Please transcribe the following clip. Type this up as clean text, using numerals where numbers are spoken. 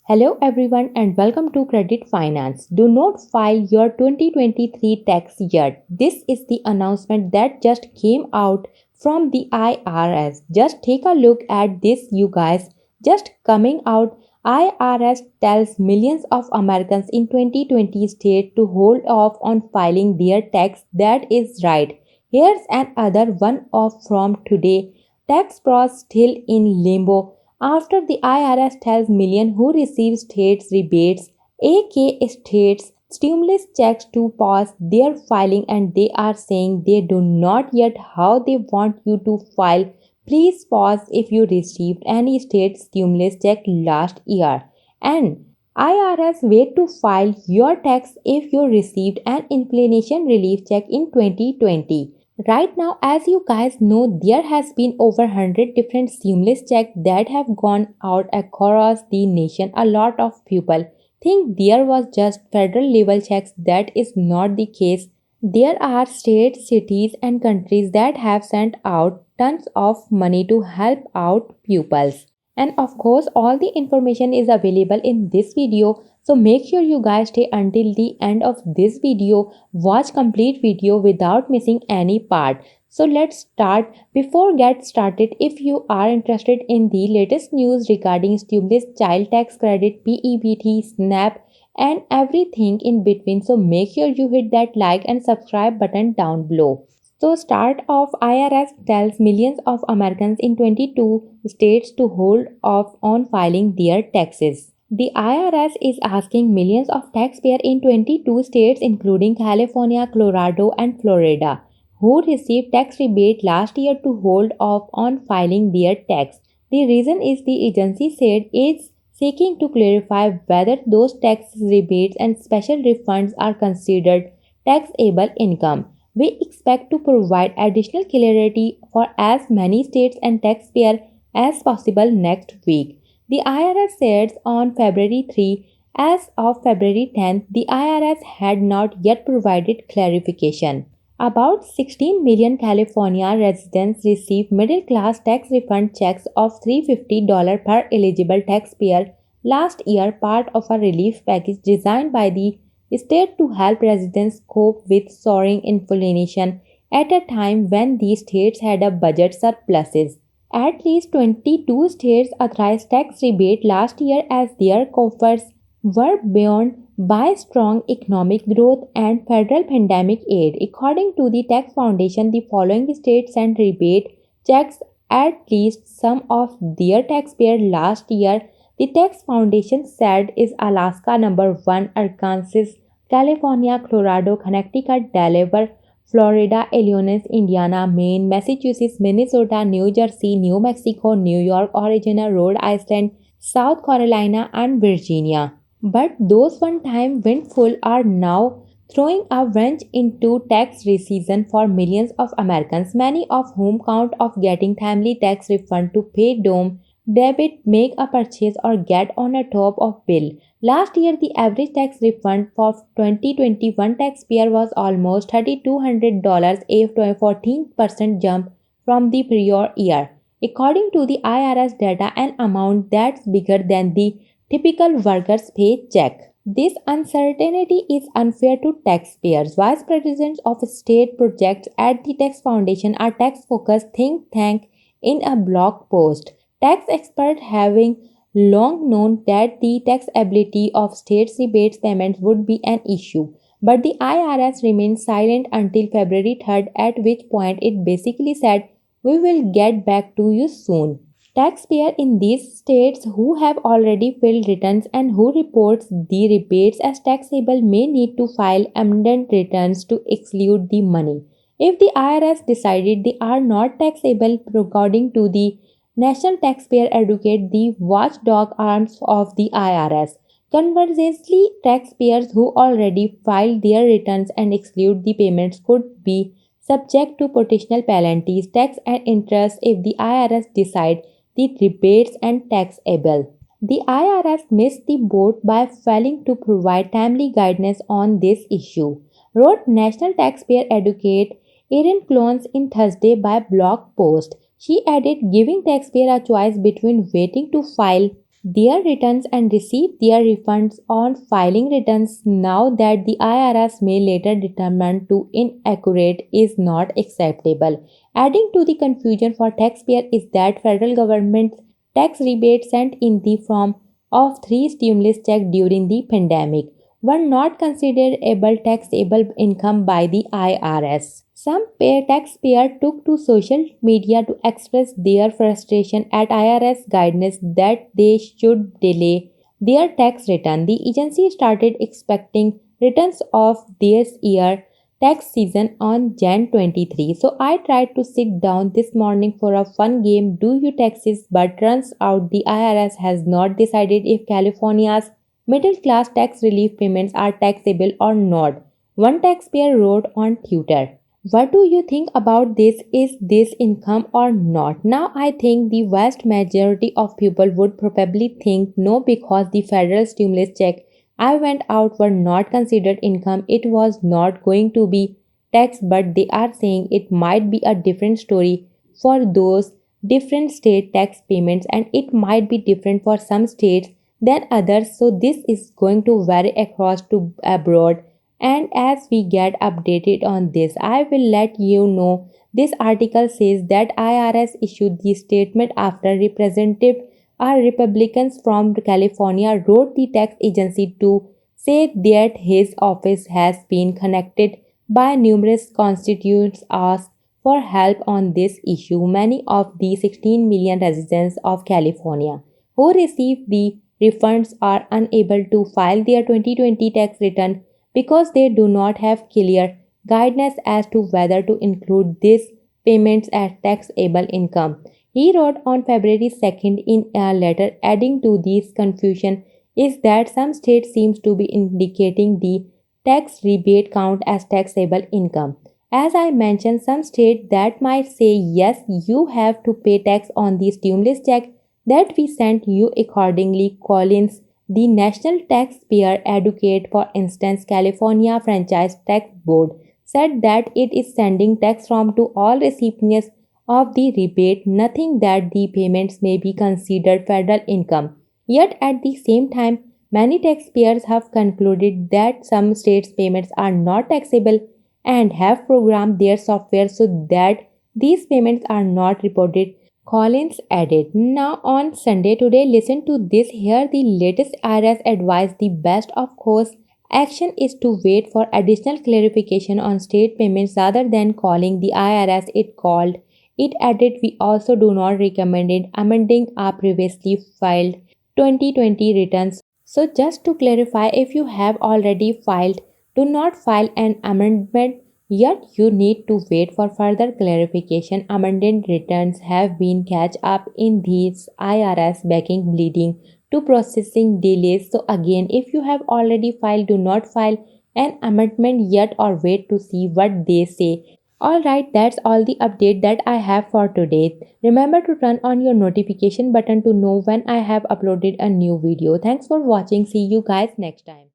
Hello everyone and welcome to Credit Finance. Do not file your 2023 tax yet. This is the announcement that just came out from the IRS. Just take a look at this, you guys. Just coming out, IRS tells millions of Americans in 2020 state to hold off on filing their tax. That is right. Here's another one off from today. Tax pros still in limbo after the IRS tells millions who receive states rebates, aka states stimulus checks to pause their filing, and they are saying they do not yet how they want you to file. Please pause if you received any state stimulus check last year. And IRS wait to file your tax if you received an inflation relief check in 2020. Right now, as you guys know, there has been over 100 different stimulus checks that have gone out across the nation. A lot of people think there was just federal level checks. That is not the case. There are states, cities, and countries that have sent out tons of money to help out pupils. And of course, all the information is available in this video. So make sure you guys stay until the end of this video. Watch complete video without missing any part. So let's start. Before get started, if you are interested in the latest news regarding stimulus, child tax credit, PEBT, SNAP, and everything in between, so make sure you hit that like and subscribe button down below. So start off, IRS tells millions of Americans in 22 states to hold off on filing their taxes. The IRS is asking millions of taxpayers in 22 states including California, Colorado, and Florida who received tax rebate last year to hold off on filing their tax. The reason is the agency said it's seeking to clarify whether those tax rebates and special refunds are considered taxable income. We expect to provide additional clarity for as many states and taxpayers as possible next week. The IRS said on February 3, as of February 10, the IRS had not yet provided clarification. About 16 million California residents received middle-class tax refund checks of $350 per eligible taxpayer last year, part of a relief package designed by the state to help residents cope with soaring inflation at a time when these states had a budget surpluses. At least 22 states authorized tax rebate last year as their coffers were buoyed by strong economic growth and federal pandemic aid. According to the Tax Foundation, the following states sent rebate checks at least some of their taxpayers last year. The Tax Foundation said is Alaska number 1, Arkansas, California, Colorado, Connecticut, Delaware, Florida, Illinois, Indiana, Maine, Massachusetts, Minnesota, New Jersey, New Mexico, New York, Oregon, Rhode Island, South Carolina, and Virginia. But those one-time windfalls are now throwing a wrench into tax season for millions of Americans, many of whom count of getting timely tax refund to pay down debit, make a purchase, or get on a top of bill. Last year, the average tax refund for 2021 taxpayer was almost $3,200, a 14% jump from the prior year. According to the IRS data, an amount that's bigger than the typical worker's paycheck. This uncertainty is unfair to taxpayers. Vice Presidents of state projects at the Tax Foundation, a tax-focused think tank, in a blog post. Tax experts having long known that the taxability of states' rebates payments would be an issue, but the IRS remained silent until February 3rd, at which point it basically said, "We will get back to you soon." Taxpayers in these states who have already filed returns and who reports the rebates as taxable may need to file amended returns to exclude the money. If the IRS decided they are not taxable according to the National Taxpayer Advocate, the watchdog arms of the IRS. Conversely, taxpayers who already filed their returns and exclude the payments could be subject to potential penalties, tax and interest if the IRS decide the rebates and taxable. The IRS missed the boat by failing to provide timely guidance on this issue, wrote National Taxpayer Advocate Erin Clones in Thursday by blog post. She added, giving taxpayers a choice between waiting to file their returns and receive their refunds on filing returns now that the IRS may later determine to inaccurate is not acceptable. Adding to the confusion for taxpayer is that federal government tax rebates sent in the form of three stimulus checks during the pandemic were not considered able taxable income by the IRS. Some taxpayers took to social media to express their frustration at IRS guidance that they should delay their tax return. The agency started expecting returns of this year tax season on Jan 23. So I tried to sit down this morning for a fun game, do you taxes, but turns out the IRS has not decided if California's middle class tax relief payments are taxable or not. One taxpayer wrote on Twitter. What do you think about this? Is this income or not? Now, I think the vast majority of people would probably think no because the federal stimulus check I went out were not considered income. It was not going to be taxed, but they are saying it might be a different story for those different state tax payments and it might be different for some states than others. So this is going to vary across to abroad and as we get updated on this, I will let you know. This article says that IRS issued the statement after representative are Republicans from California wrote the tax agency to say that his office has been connected by numerous constituents asked for help on this issue. Many of the 16 million residents of California who receive the refunds are unable to file their 2020 tax return because they do not have clear guidance as to whether to include these payments as taxable income. He wrote on February 2nd in a letter adding to this confusion is that some states seems to be indicating the tax rebate count as taxable income. As I mentioned, some states that might say yes, you have to pay tax on the stimulus check that we sent you accordingly. Collins, the National Taxpayer Advocate, for instance, California Franchise Tax Board, said that it is sending tax form to all recipients of the rebate, nothing that the payments may be considered federal income. Yet at the same time, many taxpayers have concluded that some states' payments are not taxable and have programmed their software so that these payments are not reported. Collins added, now on Sunday today, listen to this here the latest IRS advice. The best of course action is to wait for additional clarification on state payments rather than calling the IRS. It added, we also do not recommend amending our previously filed 2020 returns. So just to clarify, if you have already filed, do not file an amendment. Yet you need to wait for further clarification. Amended returns have been catch up in these IRS backing leading to processing delays. So again, if you have already filed, do not file an amendment yet or wait to see what they say. Alright, that's all the update that I have for today. Remember to turn on your notification button to know when I have uploaded a new video. Thanks for watching. See you guys next time.